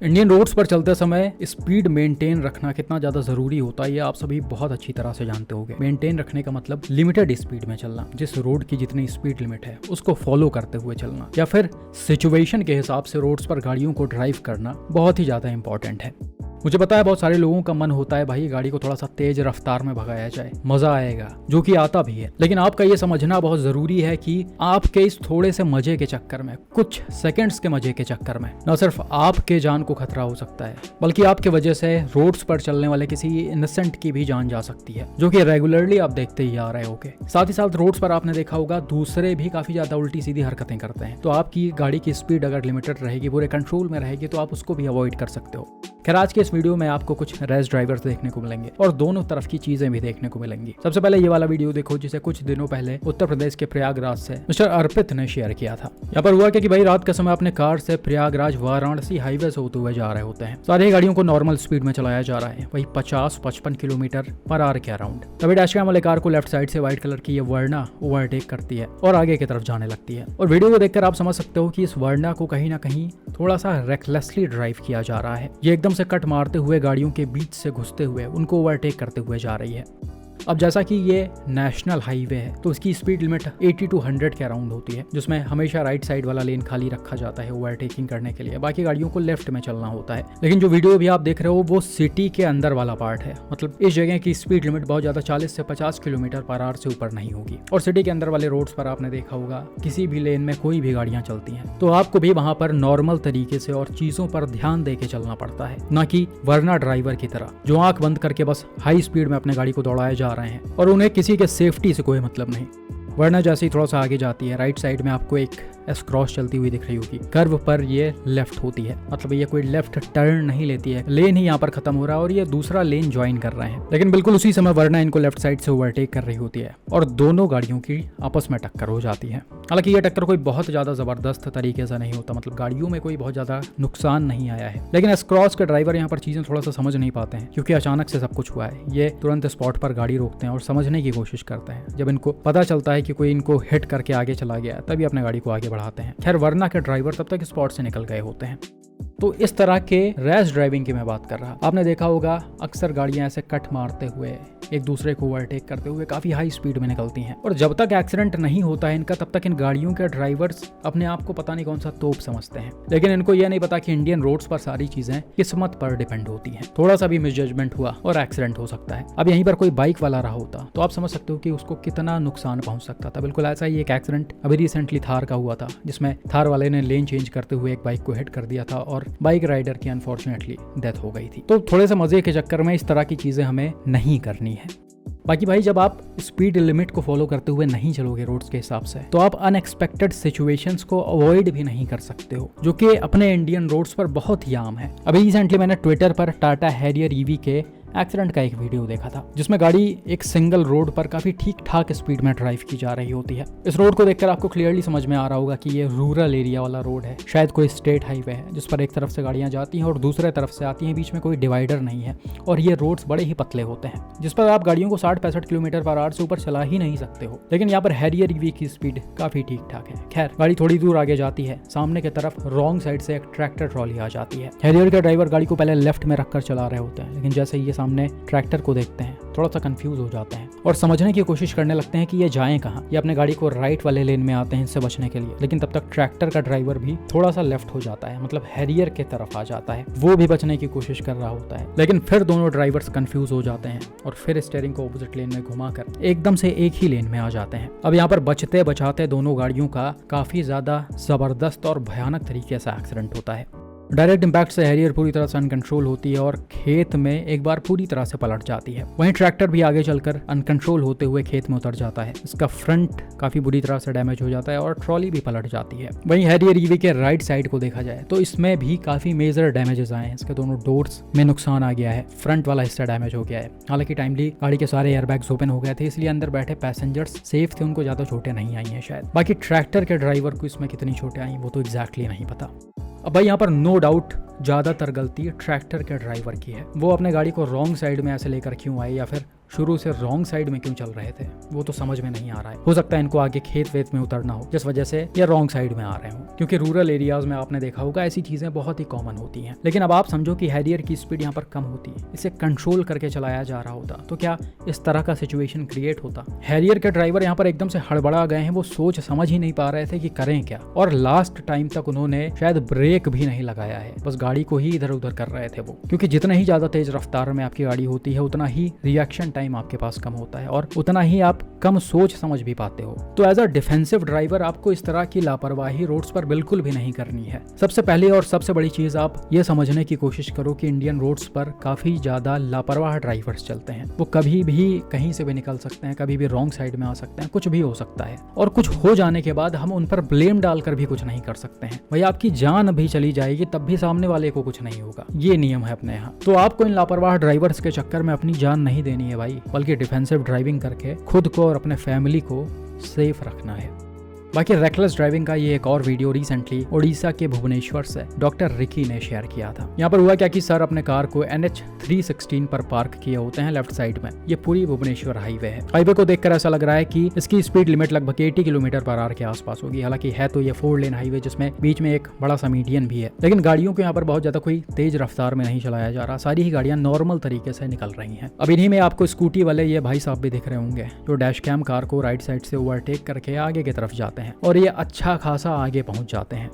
Indian roads पर चलते समय स्पीड मेंटेन रखना कितना ज़्यादा ज़रूरी होता है ये आप सभी बहुत अच्छी तरह से जानते होंगे। मेंटेन रखने का मतलब लिमिटेड स्पीड में चलना, जिस रोड की जितनी स्पीड लिमिट है उसको फॉलो करते हुए चलना, या फिर सिचुएशन के हिसाब से रोड्स पर गाड़ियों को ड्राइव करना बहुत ही ज़्यादा इंपॉर्टेंट है। मुझे पता है बहुत सारे लोगों का मन होता है भाई गाड़ी को थोड़ा सा तेज रफ्तार में भगाया जाए, मजा आएगा, जो कि आता भी है। लेकिन आपका ये समझना बहुत जरूरी है कि आपके इस थोड़े से मजे के चक्कर में, कुछ सेकंड्स के मजे के चक्कर में, न सिर्फ आपके जान को खतरा हो सकता है बल्कि आपके वजह से रोड्स पर चलने वाले किसी इनोसेंट की भी जान जा सकती है, जो कि रेगुलरली आप देखते ही आ रहे होगे। साथ ही साथ रोड्स पर आपने देखा होगा दूसरे भी काफी ज्यादा उल्टी सीधी हरकतें करते हैं, तो आपकी गाड़ी की स्पीड अगर लिमिटेड रहेगी, पूरे कंट्रोल में रहेगी, तो आप उसको भी अवॉइड कर सकते हो। खैर आज के इस वीडियो में आपको कुछ रैश ड्राइवर्स देखने को मिलेंगे और दोनों तरफ की चीजें भी देखने को मिलेंगी। सबसे पहले ये वाला वीडियो देखो जिसे कुछ दिनों पहले उत्तर प्रदेश के प्रयागराज से मिस्टर अर्पित ने शेयर किया था। यहाँ पर हुआ कि भाई रात के समय अपने कार से प्रयागराज वाराणसी हाईवे से होते हुए जा रहे होते हैं। सारी गाड़ियों को नॉर्मल स्पीड में चलाया जा रहा है, वही 50-55 किलोमीटर पर आवर के अराउंड। तभी डैशकैम वाले कार को लेफ्ट साइड से व्हाइट कलर की ये वर्ना ओवरटेक करती है और आगे की तरफ जाने लगती है। और वीडियो को देखकर आप समझ सकते हो कि इस वर्ना को कहीं ना कहीं थोड़ा सा रेकलेसली ड्राइव किया जा रहा है। ये एकदम से कट मारते हुए गाड़ियों के बीच से घुसते हुए उनको ओवरटेक करते हुए जा रही है। अब जैसा कि ये नेशनल हाईवे है तो उसकी स्पीड लिमिट 80 to 100 के अराउंड होती है, जिसमें हमेशा राइट साइड वाला लेन खाली रखा जाता है ओवरटेकिंग करने के लिए, बाकी गाड़ियों को लेफ्ट में चलना होता है। लेकिन जो वीडियो भी आप देख रहे हो वो सिटी के अंदर वाला पार्ट है, मतलब इस जगह की स्पीड लिमिट बहुत ज्यादा 40 से 50 किलोमीटर पर आवर से ऊपर नहीं होगी। और सिटी के अंदर वाले रोड्स पर आपने देखा होगा किसी भी लेन में कोई भी गाड़ियां चलती हैं तो आपको भी वहां पर नॉर्मल तरीके से और चीजों पर ध्यान दे के चलना पड़ता है, ना कि वरना ड्राइवर की तरह जो आंख बंद करके बस हाई स्पीड में अपने गाड़ी को दौड़ाए जा रहे हैं और उन्हें किसी के सेफ्टी से कोई मतलब नहीं। वरना जैसे ही थोड़ा सा आगे जाती है राइट साइड में आपको एक एस क्रॉस चलती हुई दिख रही होगी, कर्व पर ये लेफ्ट होती है, मतलब ये कोई लेफ्ट टर्न नहीं लेती है, लेन ही यहाँ पर खत्म हो रहा है और ये दूसरा लेन ज्वाइन कर रहे हैं। लेकिन बिल्कुल उसी समय वरना इनको लेफ्ट साइड से ओवरटेक कर रही होती है और दोनों गाड़ियों की आपस में टक्कर हो जाती है। हालांकि ये टक्कर कोई बहुत ज्यादा जबरदस्त तरीके से नहीं होता, मतलब गाड़ियों में कोई बहुत ज्यादा नुकसान नहीं आया है। लेकिन एस क्रॉस के ड्राइवर यहाँ पर चीजें थोड़ा सा समझ नहीं पाते हैं क्योंकि अचानक से सब कुछ हुआ है। ये तुरंत स्पॉट पर गाड़ी रोकते हैं और समझने की कोशिश करते हैं। जब इनको पता चलता है कि कोई इनको हिट करके आगे चला गया तभी अपने गाड़ी को आगे बढ़ाते हैं। खैर वरना के ड्राइवर तब तक स्पॉट से निकल गए होते हैं। तो इस तरह के रैश ड्राइविंग की मैं बात कर रहा। आपने देखा होगा अक्सर गाड़ियां ऐसे कट मारते हुए एक दूसरे को ओवरटेक करते हुए काफी हाई स्पीड में निकलती हैं और जब तक एक्सीडेंट नहीं होता है इनका तब तक इन गाड़ियों के ड्राइवर्स अपने आप को पता नहीं कौन सा तोप समझते हैं। लेकिन इनको यह नहीं पता कि इंडियन रोड्स पर सारी चीजें किस्मत पर डिपेंड होती हैं। थोड़ा सा भी मिसजजमेंट हुआ और एक्सीडेंट हो सकता है। अब यहीं पर कोई बाइक वाला रहा होता तो आप समझ सकते हो कि उसको कितना नुकसान पहुंच सकता था। बिल्कुल ऐसा ही एक एक्सीडेंट अभी रिसेंटली थार का हुआ था, जिसमें थार वाले ने लेन चेंज करते हुए एक बाइक को हिट कर दिया था और बाइक राइडर की अनफॉर्चुनेटली डेथ हो गई थी। तो थोड़े से मजे के चक्कर में इस तरह की चीजें हमें नहीं करनी है। बाकी भाई जब आप स्पीड लिमिट को फॉलो करते हुए नहीं चलोगे रोड्स के हिसाब से तो आप अनएक्सपेक्टेड सिचुएशंस को अवॉइड भी नहीं कर सकते हो, जो कि अपने इंडियन रोड्स पर बहुत ही आम है। अभी रिसेंटली मैंने ट्विटर पर टाटा हैरियर ईवी के एक्सीडेंट का एक वीडियो देखा था, जिसमें गाड़ी एक सिंगल रोड पर काफी ठीक ठाक स्पीड में ड्राइव की जा रही होती है। इस रोड को देखकर आपको क्लियरली समझ में आ रहा होगा कि ये रूरल एरिया वाला रोड है, शायद कोई स्टेट हाईवे है जिस पर एक तरफ से गाड़ियां जाती हैं और दूसरे तरफ से आती हैं, बीच में कोई डिवाइडर नहीं है और ये रोड्स बड़े ही पतले होते हैं जिस पर आप गाड़ियों को 60-65 किलोमीटर पर आवर से ऊपर चला ही नहीं सकते हो। लेकिन यहाँ पर हैरियर ईवी की स्पीड काफी ठीक ठाक है। खैर गाड़ी थोड़ी दूर आगे जाती है, सामने की तरफ रॉन्ग साइड से एक ट्रैक्टर ट्रॉली आ जाती है। हैरियर के ड्राइवर गाड़ी को पहले लेफ्ट में रखकर चला रहे होते हैं, लेकिन जैसे ही ये सामने ट्रैक्टर को देखते हैं थोड़ा सा कंफ्यूज हो जाते हैं और समझने की कोशिश करने लगते हैं कि ये जाएं कहाँ। ये अपने गाड़ी को राइट वाले लेन में आते हैं इससे बचने के लिए, लेकिन तब तक ट्रैक्टर का ड्राइवर भी थोड़ा सा लेफ्ट हो जाता है, मतलब हैरियर के तरफ आ जाता है। वो भी बचने की कोशिश कर रहा होता है, लेकिन फिर दोनों ड्राइवर्स कंफ्यूज हो जाते हैं और फिर स्टीयरिंग को ऑपोजिट लेन में घुमाकर एकदम से एक ही लेन में आ जाते हैं। अब यहाँ पर बचते बचाते दोनों गाड़ियों का काफी ज्यादा जबरदस्त और भयानक तरीके से एक्सीडेंट होता है। डायरेक्ट इम्पैक्ट से हैरियर पूरी तरह से अनकंट्रोल होती है और खेत में एक बार पूरी तरह से पलट जाती है। वहीं ट्रैक्टर भी आगे चलकर अनकंट्रोल होते हुए खेत में उतर जाता है। इसका फ्रंट काफी बुरी तरह से डैमेज हो जाता है और ट्रॉली भी पलट जाती है। वहीं हैरियर ईवी के राइट साइड को देखा जाए तो इसमें भी काफी मेजर डैमेजेस आए हैं। इसके दोनों डोर्स में नुकसान आ गया है, फ्रंट वाला हिस्सा डैमेज हो गया है। हालांकि टाइमली गाड़ी के सारे एयरबैग्स ओपन हो गए थे, इसलिए अंदर बैठे पैसेंजर्स सेफ थे, उनको ज्यादा चोटें नहीं आई हैं शायद। बाकी ट्रैक्टर के ड्राइवर को इसमें कितनी चोटें आई वो तो एग्जैक्टली नहीं पता। अब भाई यहाँ पर नो डाउट ज्यादातर गलती ट्रैक्टर के ड्राइवर की है। वो अपने गाड़ी को रॉन्ग साइड में ऐसे लेकर क्यों आए या फिर शुरू से रॉन्ग साइड में क्यों चल रहे थे वो तो समझ में नहीं आ रहा है। हो सकता है इनको आगे खेत वेत में उतरना हो, जिस वजह से ये रॉन्ग साइड में आ रहे हो, क्योंकि रूरल एरियाज में आपने देखा होगा ऐसी चीजें बहुत ही कॉमन होती हैं। लेकिन अब आप समझो कि हैरियर की स्पीड यहाँ पर कम होती है, इसे कंट्रोल करके चलाया जा रहा होता तो क्या इस तरह का सिचुएशन क्रिएट होता। हैरियर के ड्राइवर यहाँ पर एकदम से हड़बड़ा गए हैं, वो सोच समझ ही नहीं पा रहे थे कि करें क्या, और लास्ट टाइम तक उन्होंने शायद ब्रेक भी नहीं लगाया है, बस गाड़ी को ही इधर उधर कर रहे थे वो, क्योंकि जितना ही ज्यादा तेज रफ्तार में आपकी गाड़ी होती है उतना ही रिएक्शन टाइम आपके पास कम होता है और उतना ही आप कम सोच समझ भी पाते हो। तो एज अ डिफेंसिव ड्राइवर आपको इस तरह की लापरवाही रोड्स पर बिल्कुल भी नहीं करनी है। सबसे पहले और सबसे बड़ी चीज आप ये समझने की कोशिश करो कि इंडियन रोड्स पर काफी ज्यादा लापरवाह ड्राइवर्स चलते हैं। वो कभी भी कहीं से भी निकल सकते हैं, कभी भी रॉन्ग साइड में आ सकते हैं, कुछ भी हो सकता है, और कुछ हो जाने के बाद हम उन पर ब्लेम डालकर भी कुछ नहीं कर सकते हैं। भाई आपकी जान भी चली जाएगी तब भी सामने वाले को कुछ नहीं होगा, ये नियम है अपने यहाँ। तो आपको इन लापरवाह ड्राइवर्स के चक्कर में अपनी जान नहीं देनी है भाई, बल्कि डिफेंसिव ड्राइविंग करके खुद को और अपने फैमिली को सेफ रखना है। बाकी रेकलेस ड्राइविंग का ये एक और वीडियो रिसेंटली ओडिशा के भुवनेश्वर से डॉक्टर रिकी ने शेयर किया था। यहाँ पर हुआ क्या कि सर अपने कार को NH 316 पर पार्क किए होते हैं लेफ्ट साइड में। ये पूरी भुवनेश्वर हाईवे है। हाईवे को देखकर ऐसा लग रहा है कि इसकी स्पीड लिमिट लगभग 80 किलोमीटर/आवर के आसपास होगी। हालांकि है तो ये 4 लेन हाईवे जिसमें बीच में एक बड़ा सा मीडियन भी है, लेकिन गाड़ियों को यहाँ पर बहुत ज्यादा कोई तेज रफ्तार में नहीं चलाया जा रहा। सारी ही गाड़ियां नॉर्मल तरीके से निकल रही हैं। अब इन्हीं में आपको स्कूटी वाले ये भाई साहब भी दिख रहे होंगे जो डैश कैम कार को राइट साइड से ओवरटेक करके आगे की तरफ जाते हैं और ये अच्छा खासा आगे पहुंच जाते हैं।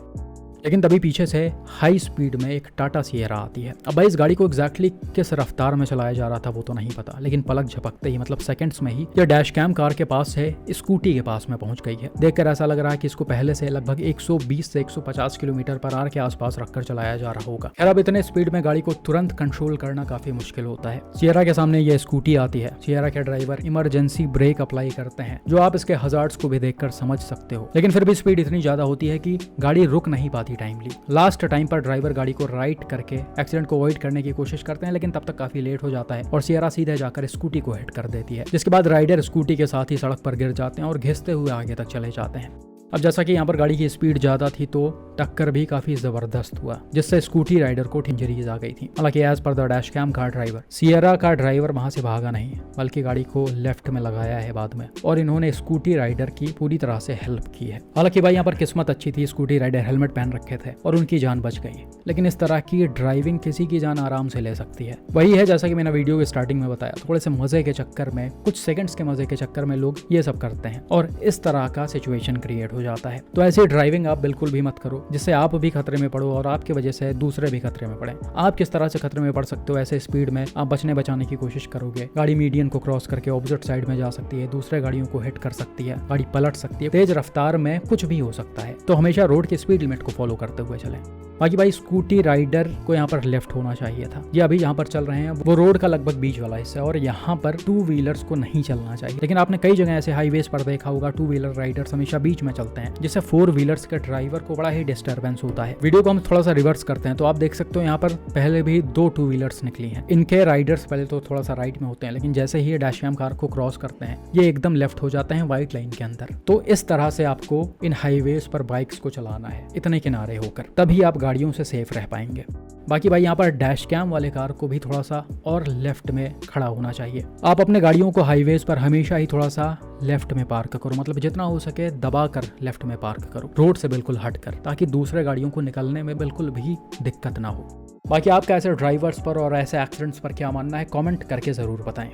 लेकिन तभी पीछे से हाई स्पीड में एक टाटा सिएरा आती है। अब भाई इस गाड़ी को एग्जैक्टली किस रफ्तार में चलाया जा रहा था वो तो नहीं पता, लेकिन पलक झपकते ही मतलब सेकंड्स में ही ये डैश कैम कार के पास से स्कूटी के पास में पहुंच गई है। देखकर ऐसा लग रहा है कि इसको पहले से लगभग 120 से 150 किलोमीटर/आवर के आसपास रखकर चलाया जा रहा होगा। खैर अब इतने स्पीड में गाड़ी को तुरंत कंट्रोल करना काफी मुश्किल होता है। सिएरा के सामने ये स्कूटी आती है। सिएरा के ड्राइवर इमरजेंसी ब्रेक अप्लाई करते हैं, जो आप इसके हजार्ड्स को भी देखकर समझ सकते हो, लेकिन फिर भी स्पीड इतनी ज्यादा होती है कि गाड़ी रुक नहीं पाती टाइमली। लास्ट टाइम पर ड्राइवर गाड़ी को राइट करके एक्सीडेंट को अवॉइड करने की कोशिश करते हैं, लेकिन तब तक काफी लेट हो जाता है और सिएरा सीधे जाकर स्कूटी को हिट कर देती है, जिसके बाद राइडर स्कूटी के साथ ही सड़क पर गिर जाते हैं और घिसते हुए आगे तक चले जाते हैं। अब जैसा कि यहाँ पर गाड़ी की स्पीड ज्यादा थी तो टक्कर भी काफी जबरदस्त हुआ, जिससे स्कूटी राइडर को इंजरीज आ गई थी। हालांकि as per the dash cam car driver, Sierra का ड्राइवर वहां से भागा नहीं, बल्कि गाड़ी को लेफ्ट में लगाया है बाद में, और इन्होंने स्कूटी राइडर की पूरी तरह से हेल्प की है। हालांकि भाई यहाँ पर किस्मत अच्छी थी, स्कूटी राइडर हेलमेट पहन रखे थे और उनकी जान बच गई। लेकिन इस तरह की ड्राइविंग किसी की जान आराम से ले सकती है। वही है जैसा कि मैंने वीडियो के स्टार्टिंग में बताया, थोड़े से मजे के चक्कर में, कुछ सेकंड्स के मजे के चक्कर में लोग ये सब करते हैं और इस तरह का सिचुएशन क्रिएट हो जाता है। तो ऐसी ड्राइविंग आप बिल्कुल भी मत करो जिससे आप भी खतरे में पड़ो और आपकी वजह से दूसरे भी खतरे में पड़े। आप किस तरह से खतरे में पड़ सकते हो ऐसे स्पीड में? आप बचाने की कोशिश करोगे, गाड़ी मीडियन को क्रॉस करके ऑपोजिट साइड में जा सकती है, दूसरे गाड़ियों को हिट कर सकती है, गाड़ी पलट सकती है, तेज रफ्तार में कुछ भी हो सकता है। तो हमेशा रोड की स्पीड लिमिट को फॉलो करते हुए चलें। बाकी भाई स्कूटी राइडर को यहाँ पर लेफ्ट होना चाहिए था। ये अभी यहाँ पर चल रहे हैं, वो रोड का लगभग बीच वाला हिस्सा है और यहाँ पर 2 व्हीलर्स को नहीं चलना चाहिए। लेकिन आपने कई जगह ऐसे हाईवेज पर देखा होगा 2 व्हीलर राइडर्स हमेशा बीच में चलते हैं, जिससे 4 व्हीलर्स के ड्राइवर को बड़ा ही डिस्टर्बेंस होता है। वीडियो को हम थोड़ा सा रिवर्स करते हैं तो आप देख सकते हो यहाँ पर पहले भी 2 2 व्हीलर्स निकली हैं। इनके राइडर्स पहले तो थोड़ा सा राइट में होते हैं, लेकिन जैसे ही ये डैश कैम कार को क्रॉस करते हैं ये एकदम लेफ्ट हो जाते हैं व्हाइट लाइन के अंदर। तो इस तरह से आपको इन हाईवेज पर बाइक्स को चलाना है इतने किनारे होकर, तभी आप गाड़ियों से सेफ रह पाएंगे। बाकी भाई यहाँ पर डैश कैम वाले कार को भी थोड़ा सा और लेफ्ट में खड़ा होना चाहिए। आप अपने गाड़ियों को हाईवेज पर हमेशा ही थोड़ा सा लेफ्ट में पार्क करो, मतलब जितना हो सके दबा कर लेफ्ट में पार्क करो, रोड से बिल्कुल हट कर, ताकि दूसरे गाड़ियों को निकलने में बिल्कुल भी दिक्कत ना हो। बाकी आपका ऐसे ड्राइवर्स पर और ऐसे एक्सीडेंट्स पर क्या मानना है कमेंट करके ज़रूर बताएं।